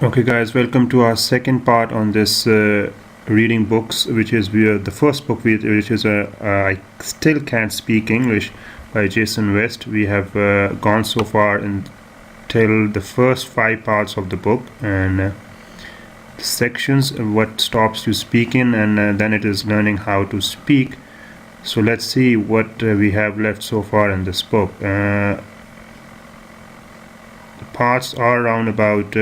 Okay, guys, welcome to our second part on this reading books, which is the first book, which is I Still Can't Speak English by Jason West. We have gone so far until the first 5 parts of the book and sections, what stops you speaking, and then it is learning how to speak. So let's see what we have left so far in this book. The parts are around about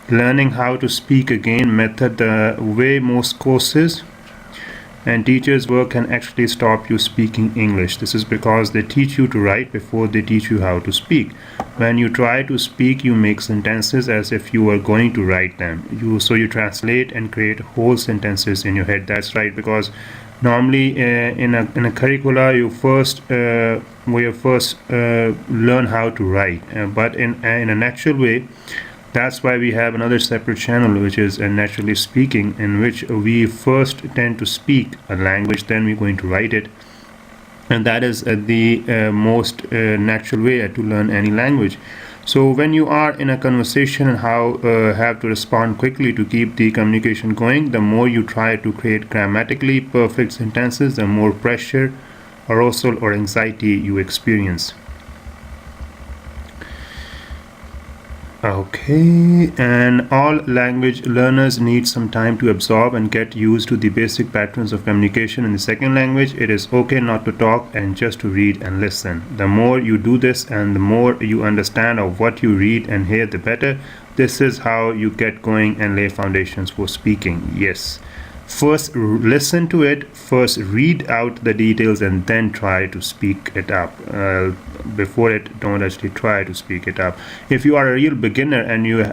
learning how to speak again method. The way most courses and teachers work can actually stop you speaking English. This is because they teach you to write before they teach you how to speak. When you try to speak, you make sentences as if you were going to write them. So you translate and create whole sentences in your head. That's right, because normally in a curricula you first learn how to write, but in a natural way. That's why we have another separate channel, which is Naturally Speaking, in which we first tend to speak a language, then we're going to write it. And that is the most natural way to learn any language. So when you are in a conversation and have to respond quickly to keep the communication going, the more you try to create grammatically perfect sentences, the more pressure, arousal, or anxiety you experience. Okay, and all language learners need some time to absorb and get used to the basic patterns of communication in the second language. It is okay not to talk and just to read and listen. The more you do this and the more you understand of what you read and hear, the better. This is how you get going and lay foundations for speaking. Yes. First listen to it, first read out the details, and then try to speak it up. Before it, don't actually try to speak it up. If you are a real beginner and you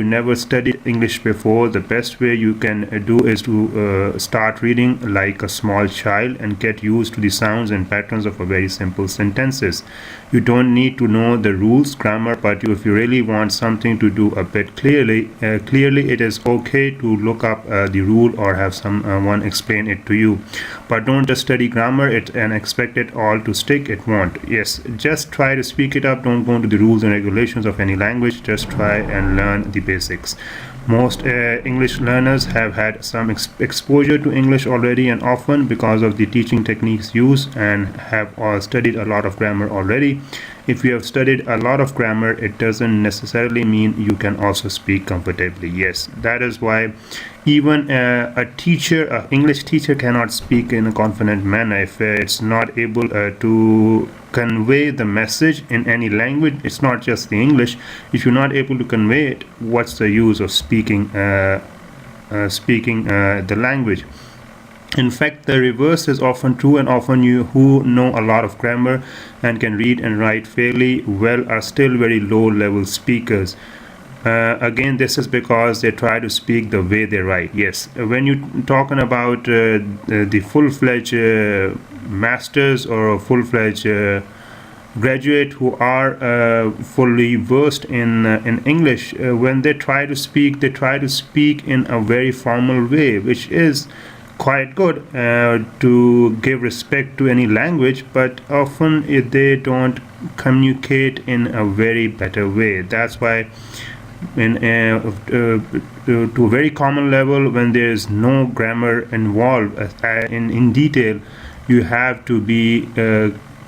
never studied English before, the best way you can do is to start reading like a small child and get used to the sounds and patterns of a very simple sentences. You don't need to know the rules, grammar, but if you really want something to do a bit clearly, it is okay to look up the rule or have someone explain it to you. But don't just study grammar and expect it all to stick. It won't. Yes, just try to speak it up. Don't go into the rules and regulations of any language. Just try and learn the basics. Most English learners have had some exposure to English already, and often because of the teaching techniques used, and have studied a lot of grammar already. If you have studied a lot of grammar, it doesn't necessarily mean you can also speak comfortably. Yes, that is why even an English teacher cannot speak in a confident manner if it's not able to convey the message in any language. It's not just the English. If you're not able to convey it, what's the use of speaking the language? In fact, the reverse is often true, and often you who know a lot of grammar and can read and write fairly well are still very low-level speakers. Again, this is because they try to speak the way they write. Yes, when you're talking about the full-fledged masters or full-fledged graduate who are fully versed in English, when they try to speak in a very formal way, which is quite good to give respect to any language, but often they don't communicate in a very better way. That's why to a very common level, when there is no grammar involved in detail, you have to be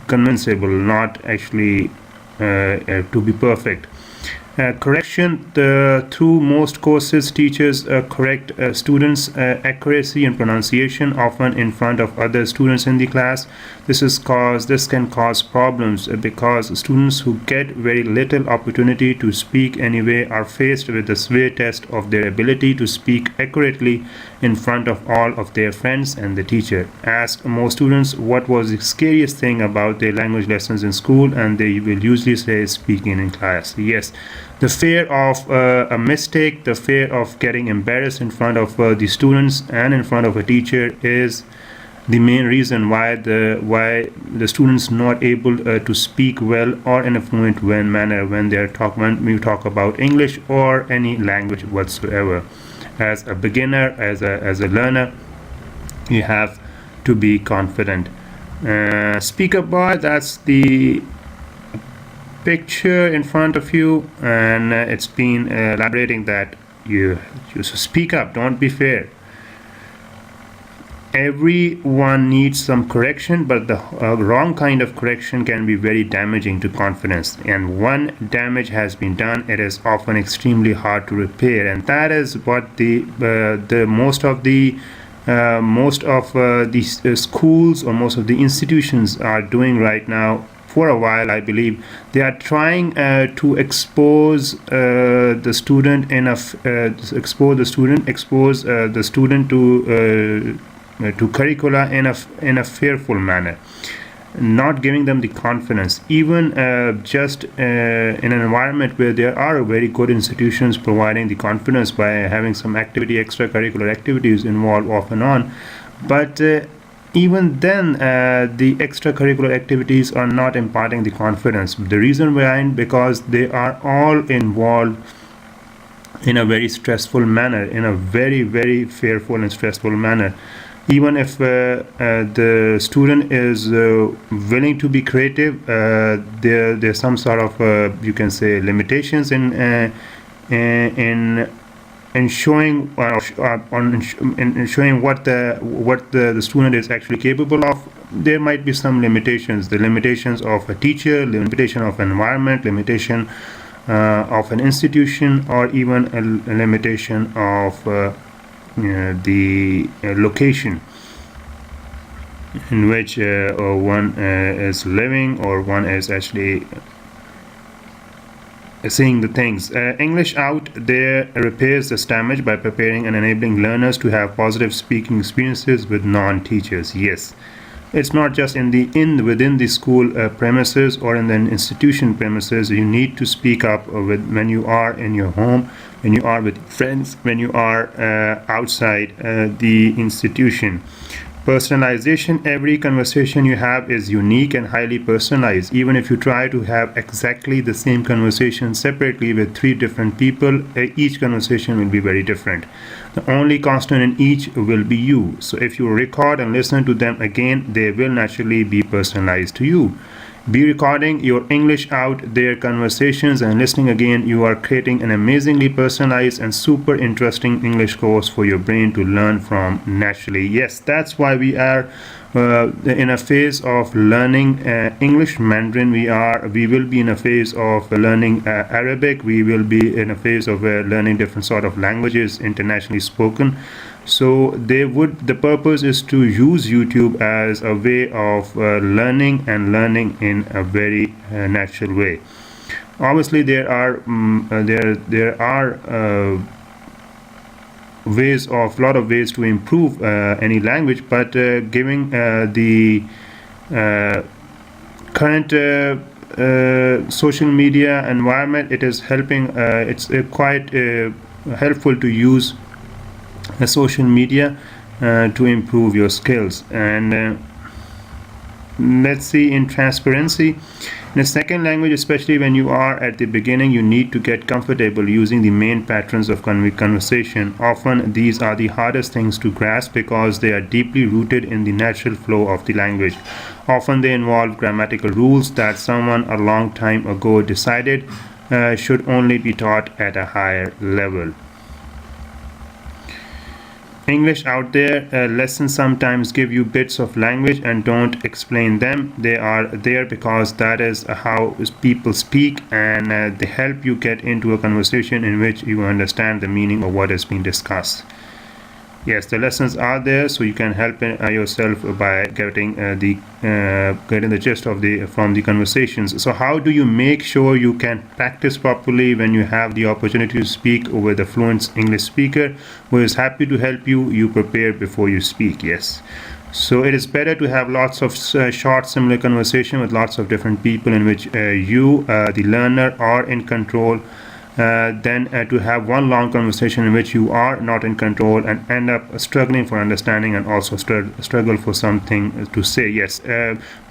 convincible, not actually to be perfect. Correction: through most courses, teachers correct students' accuracy and pronunciation, often in front of other students in the class. This can cause problems because students who get very little opportunity to speak anyway are faced with the severe test of their ability to speak accurately in front of all of their friends and the teacher. Ask most students what was the scariest thing about their language lessons in school, and they will usually say speaking in class. Yes, the fear of a mistake, the fear of getting embarrassed in front of the students and in front of a teacher is the main reason why the students not able to speak well or in a fluent manner when we talk about English or any language whatsoever. As a beginner, as a learner, you have to be confident. Speaker bar, that's the picture in front of you, and it's been elaborating that you speak up, don't be fair. Everyone needs some correction, but the wrong kind of correction can be very damaging to confidence. And one damage has been done, it is often extremely hard to repair, and that is what the most of the schools or most of the institutions are doing right now. For a while, I believe they are trying to expose the student to curricula in a fearful manner, not giving them the confidence, even just in an environment where there are very good institutions providing the confidence by having some extracurricular activities involved off and on. But even then, the extracurricular activities are not imparting the confidence. The reason behind, because they are all involved in a very stressful manner, in a very, very fearful and stressful manner. Even if the student is willing to be creative, there's some sort of you can say limitations in showing in showing what the student is actually capable of. There might be some limitations, the limitations of a teacher, limitation of environment, limitation of an institution, or even a limitation of the location in which one is living, or one is actually seeing the things. English Out there repairs this damage by preparing and enabling learners to have positive speaking experiences with non-teachers. Yes, it's not just within the school premises or in the institution premises. You need to speak up when you are in your home, when you are with friends, when you are outside the institution. Personalization. Every conversation you have is unique and highly personalized. Even if you try to have exactly the same conversation separately with 3 different people, each conversation will be very different. The only constant in each will be you. So if you record and listen to them again, they will naturally be personalized to you. Be recording your English Out there conversations and listening again. You are creating an amazingly personalized and super interesting English course for your brain to learn from naturally. Yes, that's why we are in a phase of learning English Mandarin. We will be in a phase of learning Arabic. We will be in a phase of learning different sort of languages internationally spoken. So the purpose is to use YouTube as a way of learning in a very natural way. Obviously, there are lot of ways to improve any language, but giving the current social media environment, it is helping. It's quite helpful to use social media to improve your skills. And let's see, in transparency, in a second language, especially when you are at the beginning, you need to get comfortable using the main patterns of conversation. Often these are the hardest things to grasp because they are deeply rooted in the natural flow of the language. Often they involve grammatical rules that someone a long time ago decided should only be taught at a higher level. English Out there lessons sometimes give you bits of language and don't explain them. They are there because that is how people speak, and they help you get into a conversation in which you understand the meaning of what is being discussed. Yes, the lessons are there, so you can help yourself by getting the gist of from the conversations. So how do you make sure you can practice properly when you have the opportunity to speak with a fluent English speaker who is happy to help you? You prepare before you speak. Yes. So it is better to have lots of short similar conversation with lots of different people in which you, the learner, are in control than to have one long conversation in which you are not in control and end up struggling for understanding and also struggle for something to say. Yes,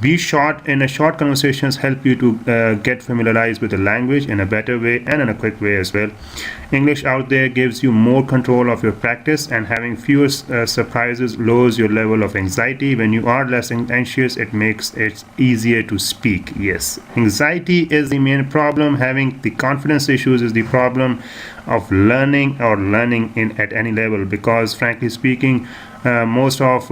be short. In a short conversations help you to get familiarized with the language in a better way and in a quick way as well. English out there gives you more control of your practice, and having fewer surprises lowers your level of anxiety. When you are less anxious, it makes it easier to speak. Yes, anxiety is the main problem. Having the confidence issues is the problem of learning or learning in at any level, because frankly speaking, most of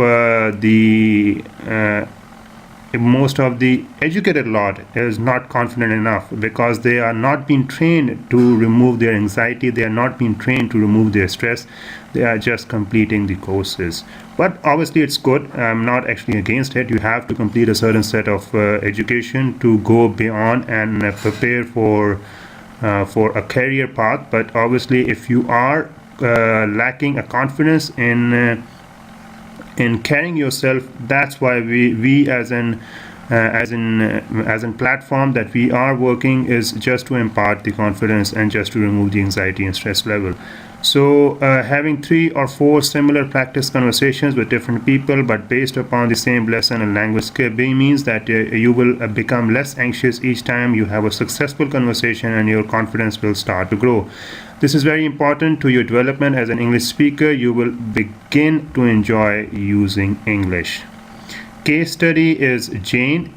the educated lot is not confident enough because they are not being trained to remove their anxiety. They are not being trained to remove their stress. They are just completing the courses. But obviously it's good. I'm not actually against it. You have to complete a certain set of education to go beyond and prepare for a career path. But obviously if you are lacking a confidence in carrying yourself, that's why we as an platform that we are working is just to impart the confidence and just to remove the anxiety and stress level. So having 3 or 4 similar practice conversations with different people but based upon the same lesson and language skill means that you will become less anxious each time you have a successful conversation, and your confidence will start to grow. This is very important to your development as an English speaker. You will begin to enjoy using English. Case study is Jane.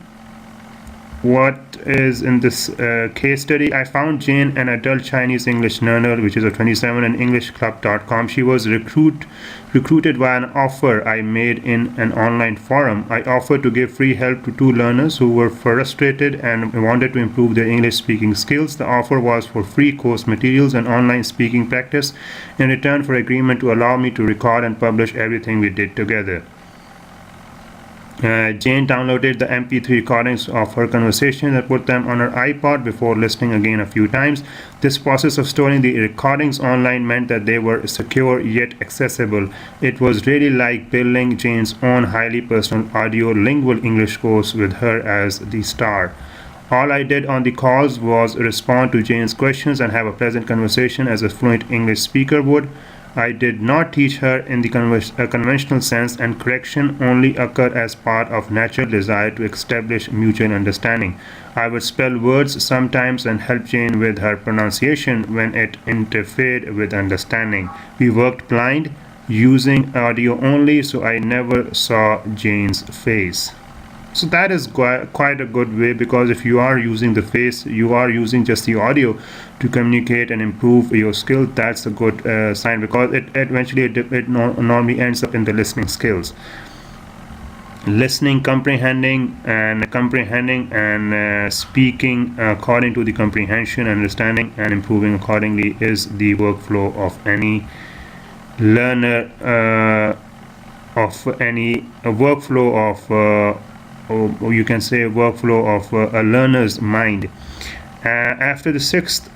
What is in this case study? I found Jane an adult Chinese English learner, which is a 27 on EnglishClub.com. She was recruited via an offer I made in an online forum. I offered to give free help to 2 learners who were frustrated and wanted to improve their English speaking skills. The offer was for free course materials and online speaking practice in return for agreement to allow me to record and publish everything we did together. Jane downloaded the MP3 recordings of her conversation and put them on her iPod before listening again a few times. This process of storing the recordings online meant that they were secure yet accessible. It was really like building Jane's own highly personal audio lingual English course with her as the star. All I did on the calls was respond to Jane's questions and have a pleasant conversation as a fluent English speaker would. I did not teach her in the conventional sense, and correction only occurred as part of natural desire to establish mutual understanding. I would spell words sometimes and help Jane with her pronunciation when it interfered with understanding. We worked blind, using audio only, so I never saw Jane's face. So that is quite a good way, because if you are using the face, you are using just the audio to communicate and improve your skill. That's a good sign, because it eventually normally ends up in the listening skills. Listening, comprehending and speaking according to the comprehension, understanding and improving accordingly is the workflow of any learner, or you can say a workflow of a learner's mind. After the 6th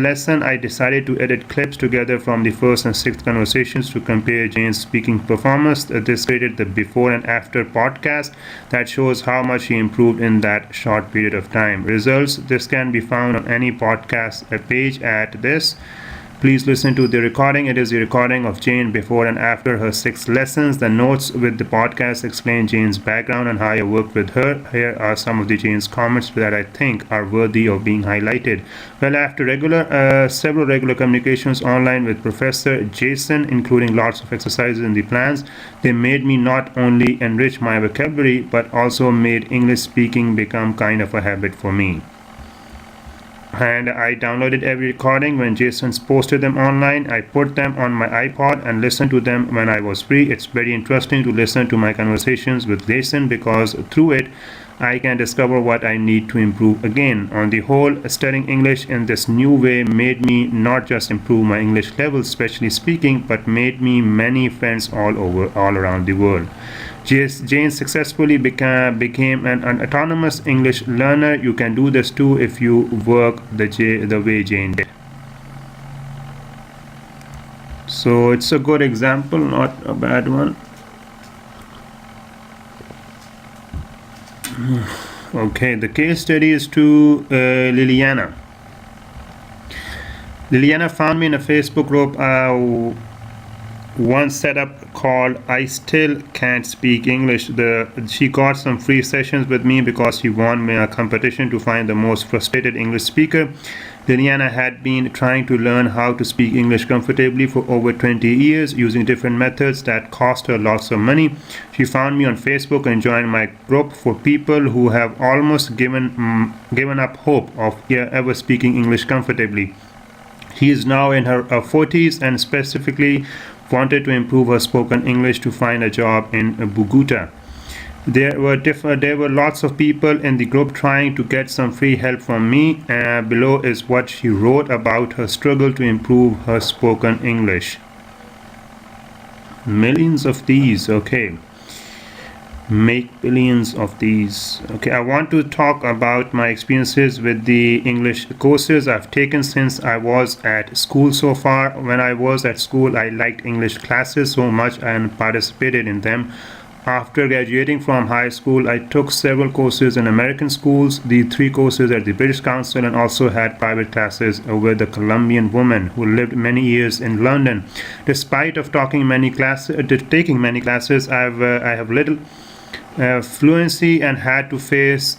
lesson, I decided to edit clips together from the 1st and 6th conversations to compare Jane's speaking performance. This created the before and after podcast that shows how much she improved in that short period of time. Results: this can be found on any podcast page at this. Please listen to the recording. It is the recording of Jane before and after her 6 lessons. The notes with the podcast explain Jane's background and how I worked with her. Here are some of the Jane's comments that I think are worthy of being highlighted. Well, after several regular communications online with Professor Jason, including lots of exercises in the plans, they made me not only enrich my vocabulary, but also made English speaking become kind of a habit for me. And I downloaded every recording when Jason posted them online. I put them on my iPod and listened to them when I was free. It's very interesting to listen to my conversations with Jason, because through it I can discover what I need to improve again. On the whole, studying English in this new way made me not just improve my English level, especially speaking, but made me many friends all around the world. Jane successfully became an autonomous English learner. You can do this too if you work the way Jane did. So it's a good example, not a bad one. Okay, the case study is to Liliana. Liliana found me in a Facebook group one setup called I Still Can't Speak English. She got some free sessions with me because she won me a competition to find the most frustrated English speaker. Liliana had been trying to learn how to speak English comfortably for over 20 years using different methods that cost her lots of money. She found me on Facebook and joined my group for people who have almost given up hope of ever speaking English comfortably. She is now in her 40s and specifically wanted to improve her spoken English to find a job in Bogota. There were lots of people in the group trying to get some free help from me. Below is what she wrote about her struggle to improve her spoken English. Millions of these, okay. Make billions of these. Okay, I want to talk about my experiences with the English courses I've taken since I was at school so far. When I was at school, I liked English classes so much and participated in them. After graduating from high school, I took several courses in American schools, the 3 courses at the British Council, and also had private classes with a Colombian woman who lived many years in London. Despite of taking many classes, I have little fluency and had to face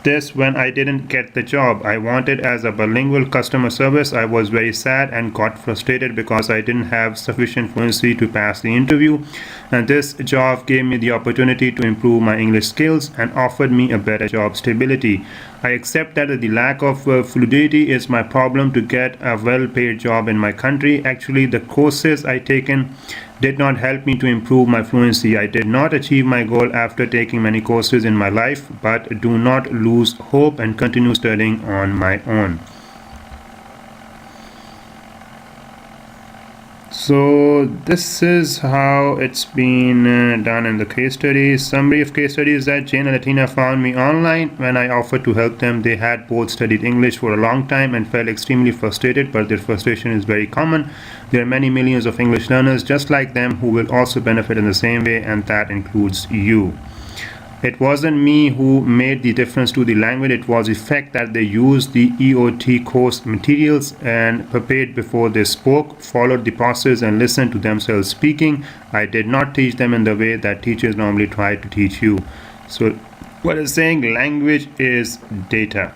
this when I didn't get the job I wanted as a bilingual customer service. I was very sad and got frustrated because I didn't have sufficient fluency to pass the interview, and this job gave me the opportunity to improve my English skills and offered me a better job stability. I accept that the lack of fluidity is my problem to get a well-paid job in my country. Actually, the courses I taken did not help me to improve my fluency. I did not achieve my goal after taking many courses in my life, but do not lose hope and continue studying on my own. So this is how it's been done in the case studies. Summary of case studies that Jane and Latina found me online. When I offered to help them, they had both studied English for a long time and felt extremely frustrated, but their frustration is very common. There are many millions of English learners just like them who will also benefit in the same way, and that includes you. It wasn't me who made the difference to the language, it was the fact that they used the EOT course materials and prepared before they spoke, followed the process and listened to themselves speaking. I did not teach them in the way that teachers normally try to teach you. So what it's saying, language is data.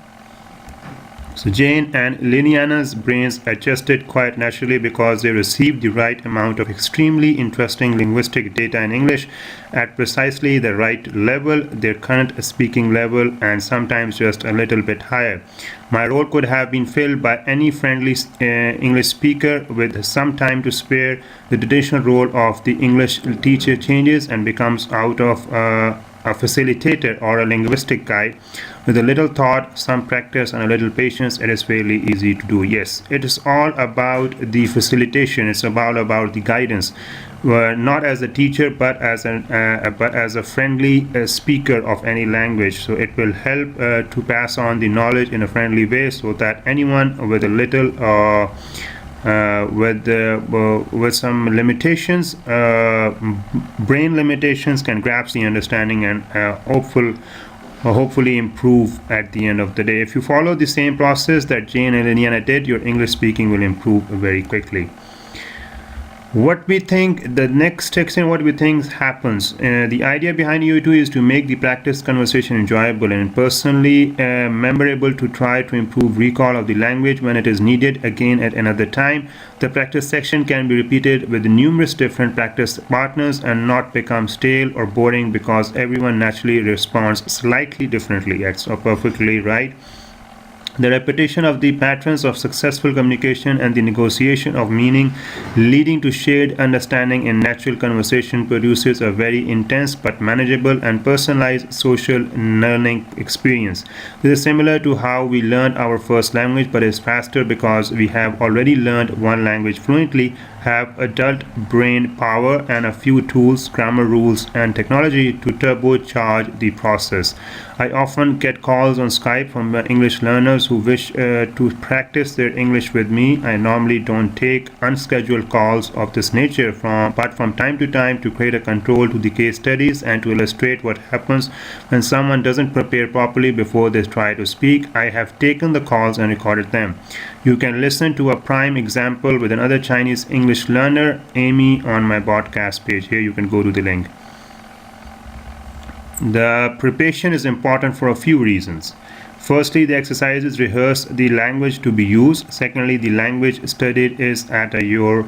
So Jane and Liliana's brains adjusted quite naturally because they received the right amount of extremely interesting linguistic data in English at precisely the right level, their current speaking level, and sometimes just a little bit higher. My role could have been filled by any friendly English speaker with some time to spare. The traditional role of the English teacher changes and becomes out of a facilitator or a linguistic guide. With a little thought, some practice, and a little patience, it is fairly easy to do. Yes, it is all about the facilitation. It's about the guidance, not as a teacher, but as a friendly speaker of any language. So it will help to pass on the knowledge in a friendly way, so that anyone with a little with some limitations, brain limitations, can grasp the understanding and hopefully improve at the end of the day. If you follow the same process that Jane and Liliana did, your English speaking will improve very quickly. What we think, the next section, what we think happens. The idea behind EOT is to make the practice conversation enjoyable and personally memorable, to try to improve recall of the language when it is needed again at another time. The practice section can be repeated with numerous different practice partners and not become stale or boring because everyone naturally responds slightly differently. That's perfectly right. The repetition of the patterns of successful communication and the negotiation of meaning leading to shared understanding in natural conversation produces a very intense but manageable and personalized social learning experience. This is similar to how we learned our first language, but is faster because we have already learned one language fluently, have adult brain power and a few tools, grammar rules, and technology to turbocharge the process. I often get calls on Skype from English learners who wish to practice their English with me. I normally don't take unscheduled calls of this nature, but from time to time to create a control to the case studies and to illustrate what happens when someone doesn't prepare properly before they try to speak. I have taken the calls and recorded them. You can listen to a prime example with another Chinese English learner, Amy, on my podcast page. Here you can go to the link. The preparation is important for a few reasons. Firstly, the exercises rehearse the language to be used. Secondly, the language studied is at your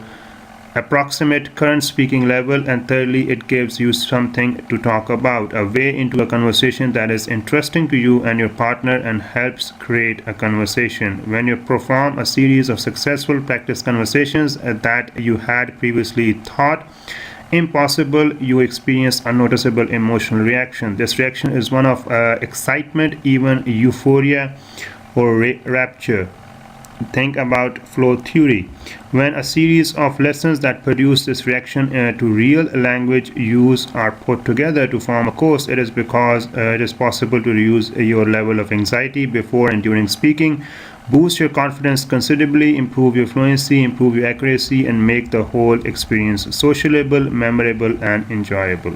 approximate current speaking level. And thirdly, it gives you something to talk about, a way into a conversation that is interesting to you and your partner and helps create a conversation. When you perform a series of successful practice conversations that you had previously thought impossible, you experience a noticeable emotional reaction. This reaction is one of excitement, even euphoria or rapture. Think about flow theory. When a series of lessons that produce this reaction to real language use are put together to form a course, it is because it is possible to reduce your level of anxiety before and during speaking, boost your confidence considerably, improve your fluency, improve your accuracy, and make the whole experience sociable, memorable, and enjoyable.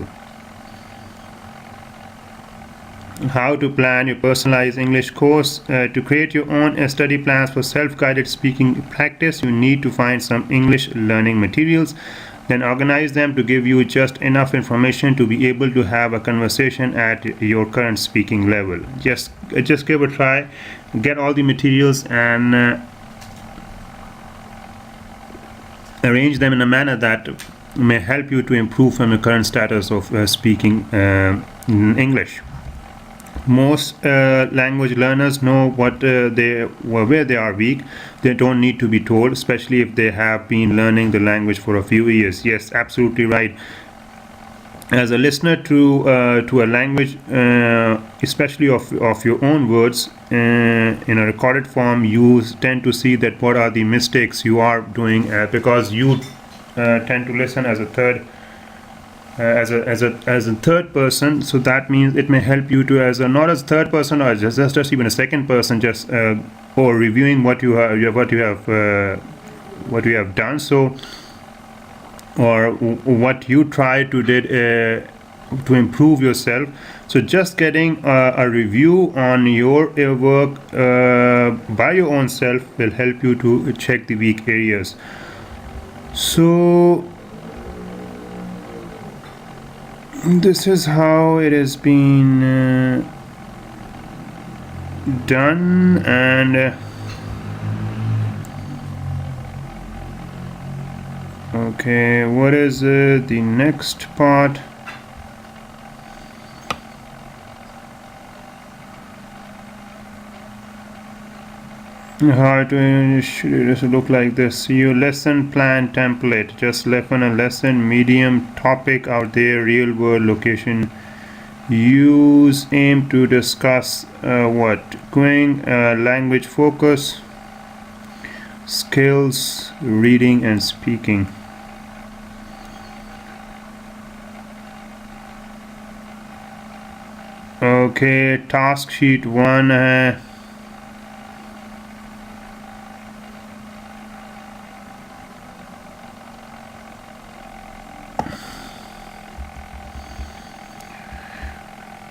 How to plan your personalized English course. To create your own study plans for self-guided speaking practice, you need to find some English learning materials, then organize them to give you just enough information to be able to have a conversation at your current speaking level. Just give a try, get all the materials and arrange them in a manner that may help you to improve from your current status of speaking English. Most language learners know where they are weak. They don't need to be told, especially if they have been learning the language for a few years. Yes, absolutely right. As a listener to a language, especially of your own words in a recorded form, you tend to see that what are the mistakes you are doing because you tend to listen as a third person. So that means it may help you to not as third person or just even a second person, just or reviewing what you have done. So or what you try to did to improve yourself. So just getting a review on your work by your own self will help you to check the weak areas. So this is how it has been done. And okay, what is the next part? How to should it look like this? Your lesson plan template. Just listen a lesson, medium, topic out there, real world location. Use aim to discuss going language focus, skills, reading and speaking. Okay, task sheet 1.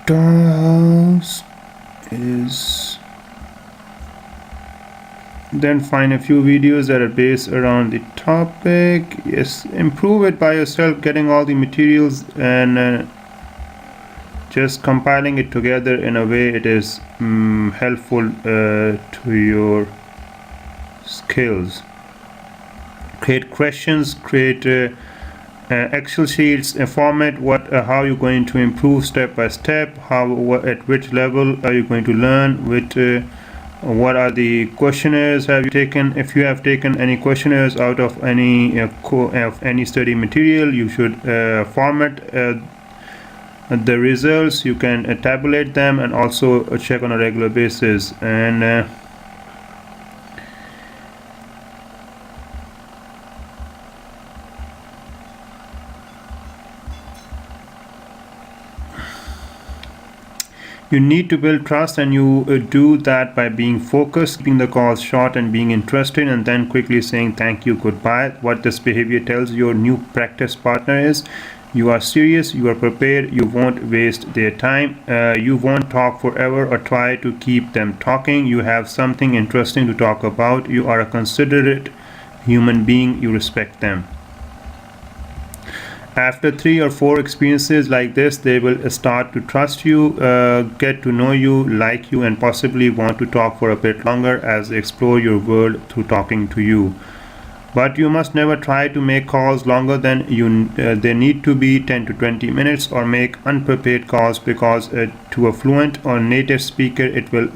Task is then find a few videos that are based around the topic. Yes, improve it by yourself, getting all the materials and just compiling it together in a way it is helpful to your skills. Create questions, create Excel sheets, format how you're going to improve step by step, at which level are you going to learn, what are the questionnaires have you taken. If you have taken any questionnaires out of any study material, you should format the results. You can tabulate them and also check on a regular basis. And You need to build trust, and you do that by being focused, keeping the calls short, and being interested, and then quickly saying thank you, goodbye. What this behavior tells your new practice partner is you are serious, you are prepared, you won't waste their time, you won't talk forever or try to keep them talking. You have something interesting to talk about, you are a considerate human being, you respect them. After 3 or 4 experiences like this, they will start to trust you, get to know you, like you, and possibly want to talk for a bit longer as they explore your world through talking to you. But you must never try to make calls longer than they need to be 10 to 20 minutes, or make unprepared calls, because to a fluent or native speaker it will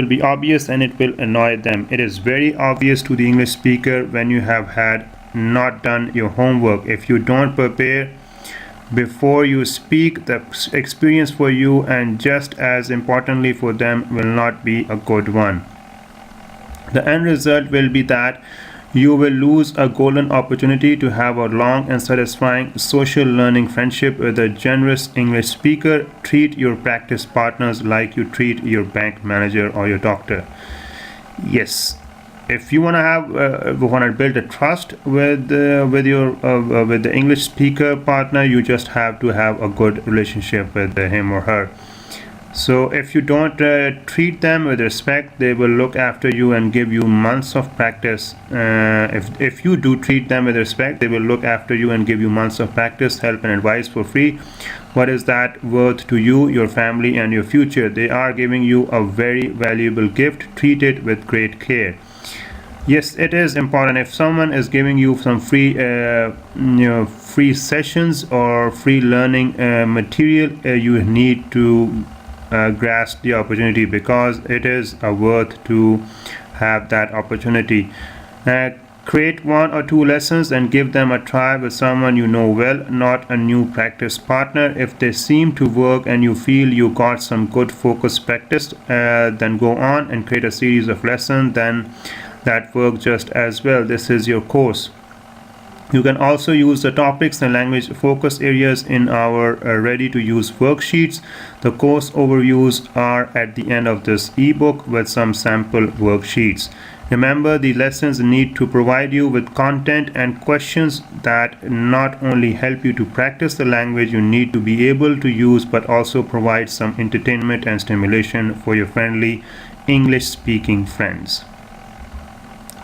be obvious and it will annoy them. It is very obvious to the English speaker when you have not done your homework. If you don't prepare before you speak, the experience for you, and just as importantly for them, will not be a good one. The end result will be that you will lose a golden opportunity to have a long and satisfying social learning friendship with a generous English speaker. Treat your practice partners like you treat your bank manager or your doctor. Yes, if you want to build a trust with the English speaker partner, you just have to have a good relationship with him or her. So if you don't treat them with respect, they will look after you and give you months of practice. If you do treat them with respect, they will look after you and give you months of practice, help, and advice for free. What is that worth to you, your family, and your future? They are giving you a very valuable gift. Treat it with great care. Yes, it is important. If someone is giving you some free sessions or free learning material, you need to grasp the opportunity, because it is worth to have that opportunity. Create 1 or 2 lessons and give them a try with someone you know well, not a new practice partner. If they seem to work and you feel you got some good focused practice, then go on and create a series of lessons then that work just as well. This is your course. You can also use the topics and language focus areas in our ready-to-use worksheets. The course overviews are at the end of this ebook with some sample worksheets. Remember, the lessons need to provide you with content and questions that not only help you to practice the language you need to be able to use, but also provide some entertainment and stimulation for your friendly English-speaking friends.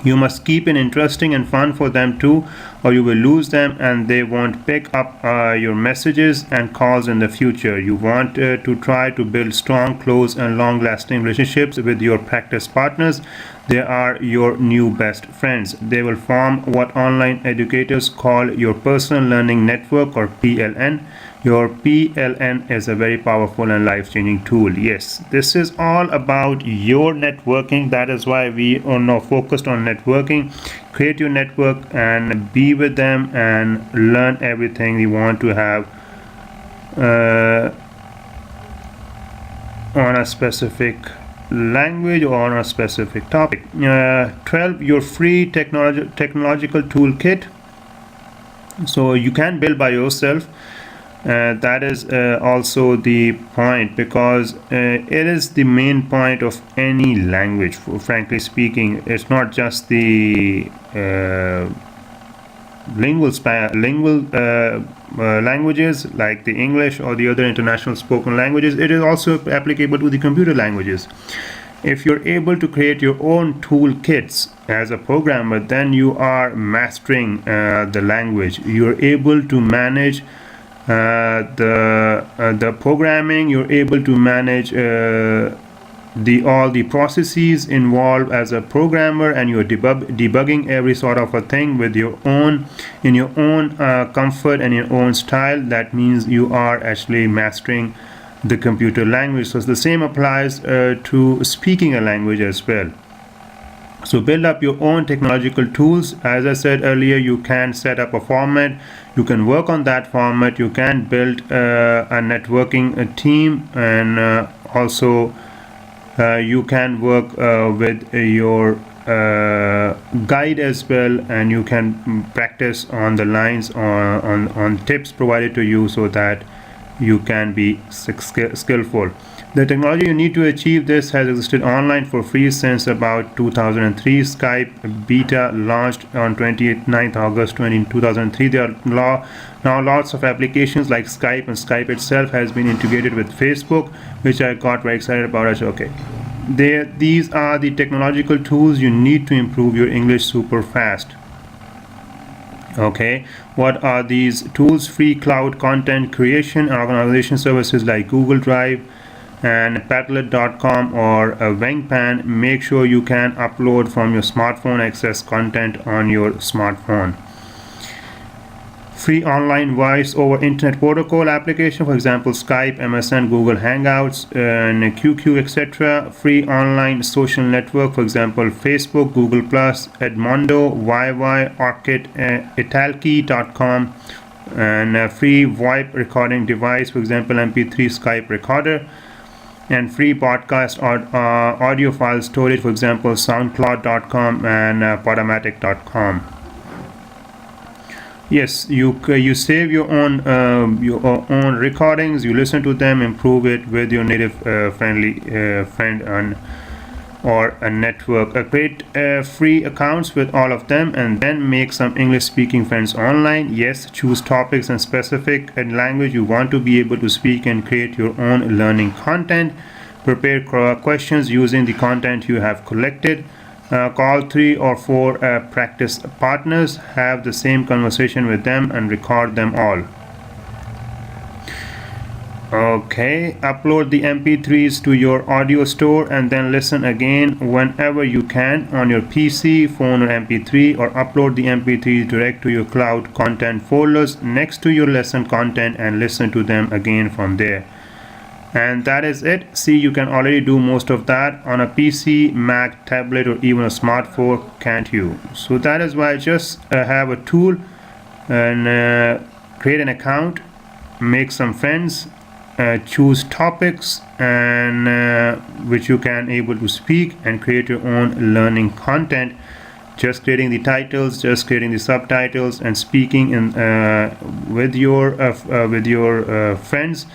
You must keep it interesting and fun for them too, or you will lose them and they won't pick up your messages and calls in the future. You want to try to build strong, close, and long-lasting relationships with your practice partners. They are your new best friends. They will form what online educators call your personal learning network, or PLN. Your PLN is a very powerful and life-changing tool. Yes, this is all about your networking. That is why we are now focused on networking. Create your network and be with them and learn everything you want to have on a specific language or on a specific topic. 12. Your free technological toolkit. So you can build by yourself. That is also the point, because it is the main point of any language, frankly speaking. It's not just the lingual languages like the English or the other international spoken languages. It is also applicable to the computer languages. If you're able to create your own toolkits as a programmer, then you are mastering the language. You're able to manage the programming. You're able to manage all the processes involved as a programmer, and you're debugging every sort of a thing with your own comfort and your own style. That means you are actually mastering the computer language. So the same applies to speaking a language as well. So build up your own technological tools. As I said earlier, you can set up a format. You can work on that format. You can build a networking team, and also you can work with your guide as well, and you can practice on the lines on tips provided to you, so that you can be skillful. The technology you need to achieve this has existed online for free since about 2003. Skype beta launched on 29th August 2003. There are now lots of applications like Skype, and Skype itself has been integrated with Facebook, which I got very excited about. Okay, these are the technological tools you need to improve your English super fast. Okay, what are these tools? Free cloud content creation and organization services like Google Drive and Padlet.com or Wangpan. Make sure you can upload from your smartphone, access content on your smartphone. Free online voice over internet protocol application, for example Skype, MSN, Google Hangouts, and QQ, etc. Free online social network, for example Facebook, Google+, Edmodo, YY, Orkut, Italki.com, and free VoIP recording device, for example MP3 Skype recorder, and free podcast or audio file storage, for example SoundCloud.com and Podomatic.com. Yes, you save your own recordings, you listen to them, improve it with your native friendly friend or a network. Create free accounts with all of them, and then make some English speaking friends online. Yes, choose topics and specific language you want to be able to speak, and create your own learning content. Prepare questions using the content you have collected. Call 3 or 4 practice partners, have the same conversation with them and record them all. Okay, upload the MP3s to your audio store and then listen again whenever you can on your PC, phone or MP3, or upload the MP3 direct to your cloud content folders next to your lesson content and listen to them again from there. And that is it. See, you can already do most of that on a PC, Mac, tablet, or even a smartphone, can't you? So that is why I just have a tool and create an account, make some friends, choose topics and which you can able to speak, and create your own learning content. Just creating the titles, just creating the subtitles, and speaking in with your friends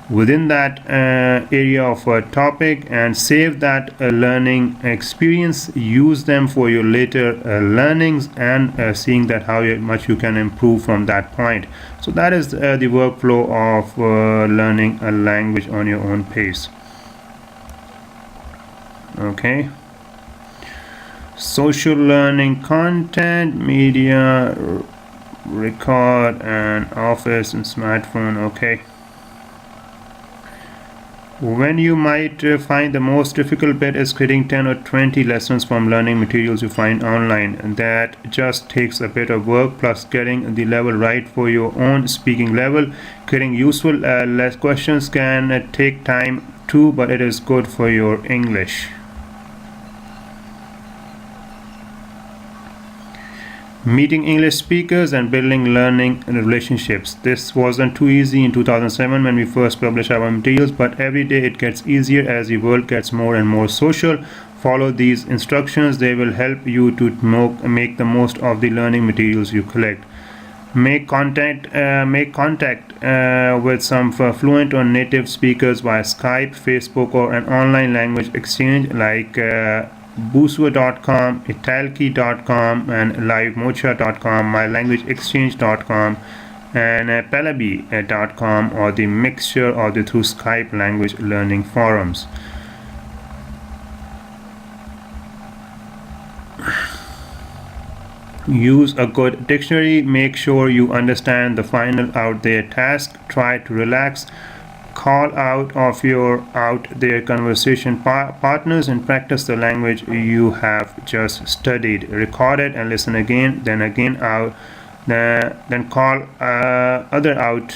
within that area of a topic, and save that learning experience. Use them for your later learnings, and seeing that how much you can improve from that point. So that is the workflow of learning a language on your own pace. Okay, social learning content, media, record, and office and smartphone. Okay, when you might find the most difficult bit is creating 10 or 20 lessons from learning materials you find online. And that just takes a bit of work, plus getting the level right for your own speaking level. Creating useful questions can take time too, but it is good for your English. Meeting English speakers and building learning relationships. This wasn't too easy in 2007 when we first published our materials, but every day it gets easier as the world gets more and more social. Follow these instructions, they will help you to make the most of the learning materials you collect. Make contact with some fluent or native speakers via Skype, Facebook, or an online language exchange like Busua.com, Italki.com, and LiveMocha.com, MyLanguageExchange.com, and Pelabi.com, or the mixture or the through Skype language learning forums. Use a good dictionary. Make sure you understand the final out there task. Try to relax. Call out of your out there conversation partners and practice the language you have just studied. Record it and listen again, then again out, then call other out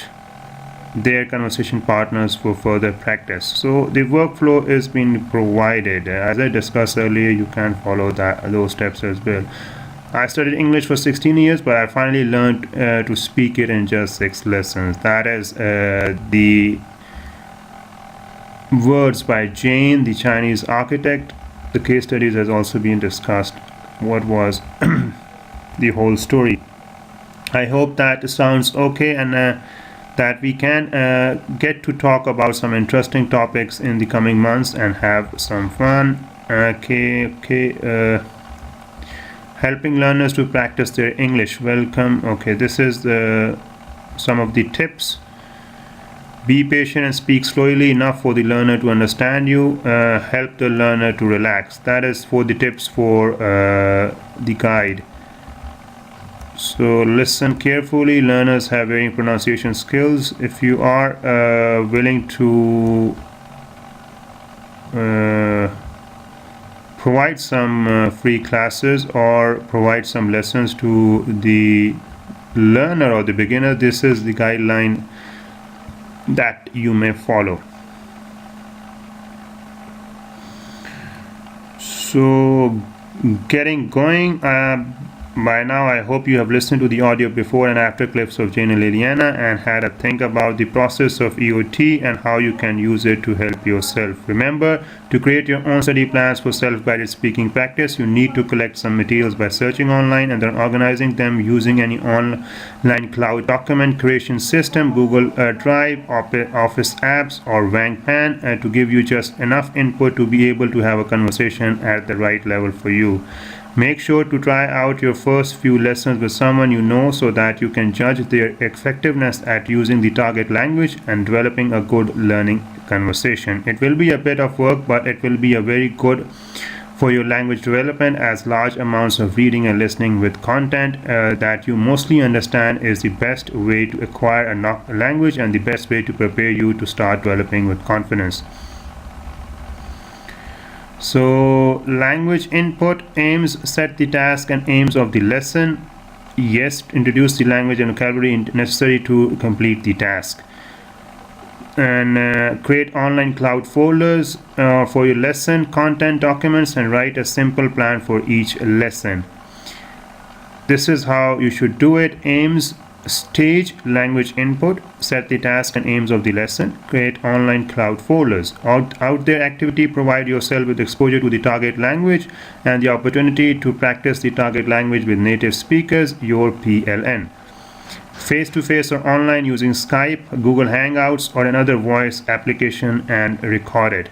their conversation partners for further practice. So the workflow is being provided. As I discussed earlier, you can follow those steps as well. I studied English for 16 years, but I finally learned to speak it in just 6 lessons. That is the words by Jane, the Chinese architect. The case studies has also been discussed. What was the whole story? I hope that sounds okay, and that we can get to talk about some interesting topics in the coming months and have some fun. Helping learners to practice their English. Welcome. Okay, this is some of the tips. Be patient and speak slowly enough for the learner to understand you. Help the learner to relax. That is for the tips for the guide. So listen carefully. Learners have varying pronunciation skills. If you are willing to provide some free classes or provide some lessons to the learner or the beginner, this is the guideline that you may follow. So getting going, by now I hope you have listened to the audio before and after clips of Jane and Liliana and had a think about the process of EOT and how you can use it to help yourself. Remember, to create your own study plans for self-guided speaking practice, you need to collect some materials by searching online and then organizing them using any online cloud document creation system, Google Drive, Office apps, or Wangpan to give you just enough input to be able to have a conversation at the right level for you. Make sure to try out your first few lessons with someone you know so that you can judge their effectiveness at using the target language and developing a good learning conversation. It will be a bit of work, but it will be a very good for your language development, as large amounts of reading and listening with content that you mostly understand is the best way to acquire a language and the best way to prepare you to start developing with confidence. So language input: aims, set the task and aims of the lesson. Yes, introduce the language and vocabulary necessary to complete the task. And create online cloud folders for your lesson, content, documents, and write a simple plan for each lesson. This is how you should do it. Aims: stage, language input, set the task and aims of the lesson, create online cloud folders. Out there activity: provide yourself with exposure to the target language and the opportunity to practice the target language with native speakers, your PLN. Face-to-face or online using Skype, Google Hangouts, or another voice application and record it.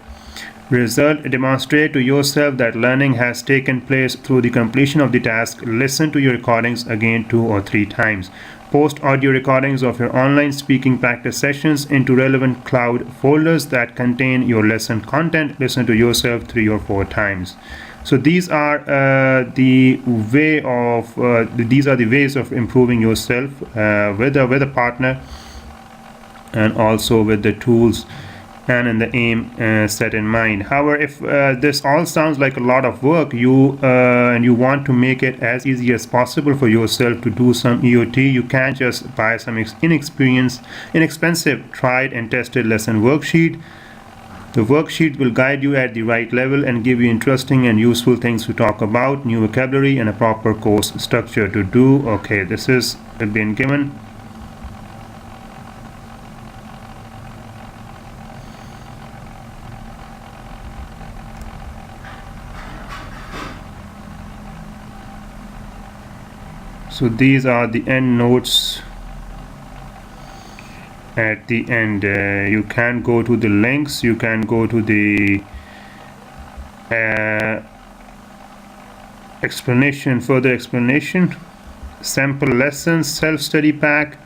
Result: demonstrate to yourself that learning has taken place through the completion of the task. Listen to your recordings again 2 or 3 times. Post audio recordings of your online speaking practice sessions into relevant cloud folders that contain your lesson content. Listen to yourself 3 or 4 times. So these are the ways of improving yourself with a partner, and also with the tools and in the aim set in mind. However, if this all sounds like a lot of work, and you want to make it as easy as possible for yourself to do some EOT, you can just buy some inexpensive, tried and tested lesson worksheet. The worksheet will guide you at the right level and give you interesting and useful things to talk about, new vocabulary, and a proper course structure to do. Okay, this has been given. So these are the end notes at the end. You can go to the links, you can go to the further explanation, sample lessons, self-study pack,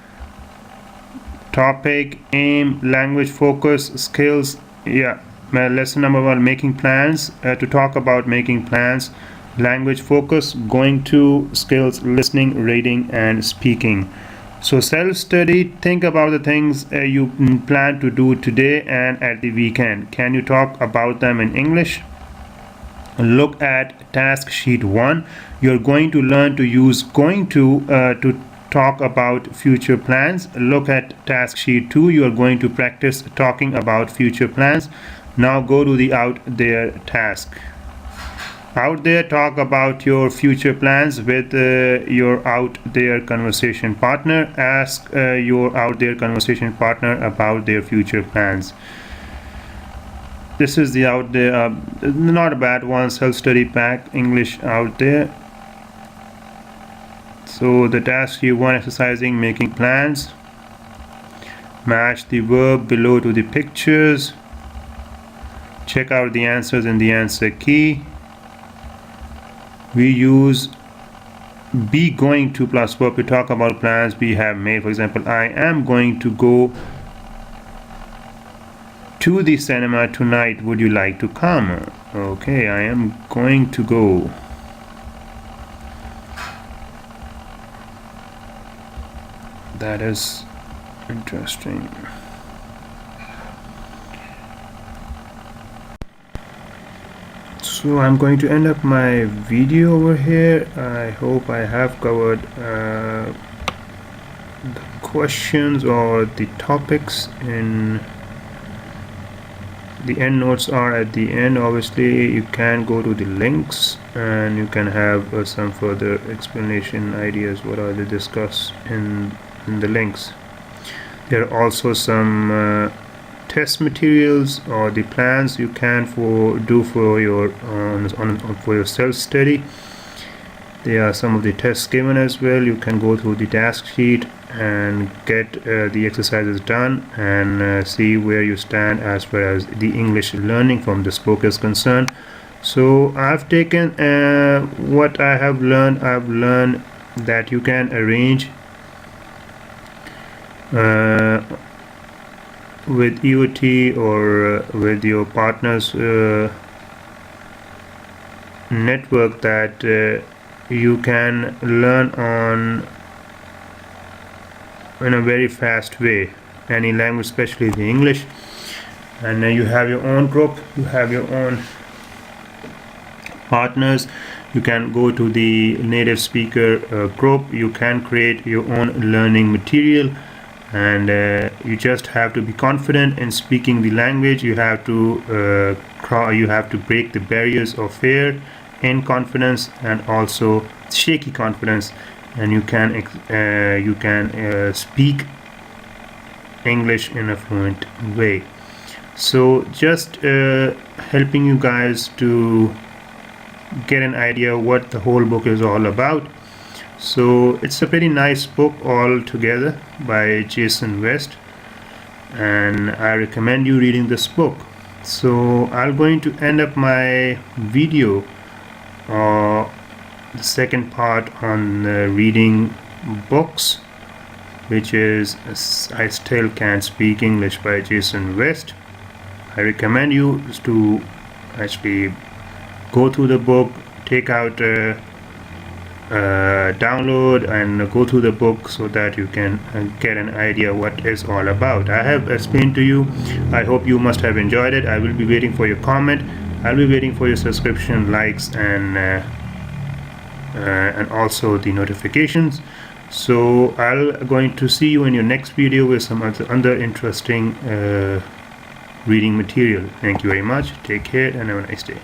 topic, aim, language focus, skills. Lesson number 1, making plans. To talk about making plans, language focus, going to, skills, listening, reading, and speaking. So self-study: think about the things you plan to do today and at the weekend. Can you talk about them in English? Look at task sheet 1. You're going to learn to use going to talk about future plans. Look at task sheet 2. You are going to practice talking about future plans. Now go to the out there task. Out there, talk about your future plans with your out there conversation partner. Ask your out there conversation partner about their future plans. This is the out there, not a bad one, self-study pack, English out there. So the task you want: exercising, making plans. Match the verb below to the pictures. Check out the answers in the answer key. We use be going to plus verb to talk about plans we have made. For example, I am going to go to the cinema tonight. Would you like to come? Okay, I am going to go. That is interesting. So I'm going to end up my video over here. I hope I have covered the questions or the topics. In the end notes are at the end. Obviously you can go to the links and you can have some further explanation ideas what are they discussed in the links. There are also some test materials or the plans you can do for your for your self-study. There are some of the tests given as well. You can go through the task sheet and get the exercises done and see where you stand as far as the English learning from this book is concerned. So I've taken what I have learned. I've learned that you can arrange with EOT or with your partner's network that you can learn on in a very fast way any language, especially the English. And you have your own group, you have your own partners. You can go to the native speaker group. You can create your own learning material. And you just have to be confident in speaking the language. You have to break the barriers of fear and confidence and also shaky confidence, and you can speak English in a fluent way. So just helping you guys to get an idea what the whole book is all about. So it's a very nice book all together by Jason West, and I recommend you reading this book. So I'm going to end up my video, the second part on reading books, which is I Still Can't Speak English by Jason West. I recommend you to actually go through the book, take out download and go through the book so that you can get an idea what it's all about. I have explained to you. I hope you must have enjoyed it. I will be waiting for your comment. I'll be waiting for your subscription, likes, and also the notifications. So I'm going to see you in your next video with some other interesting reading material. Thank you very much. Take care and have a nice day.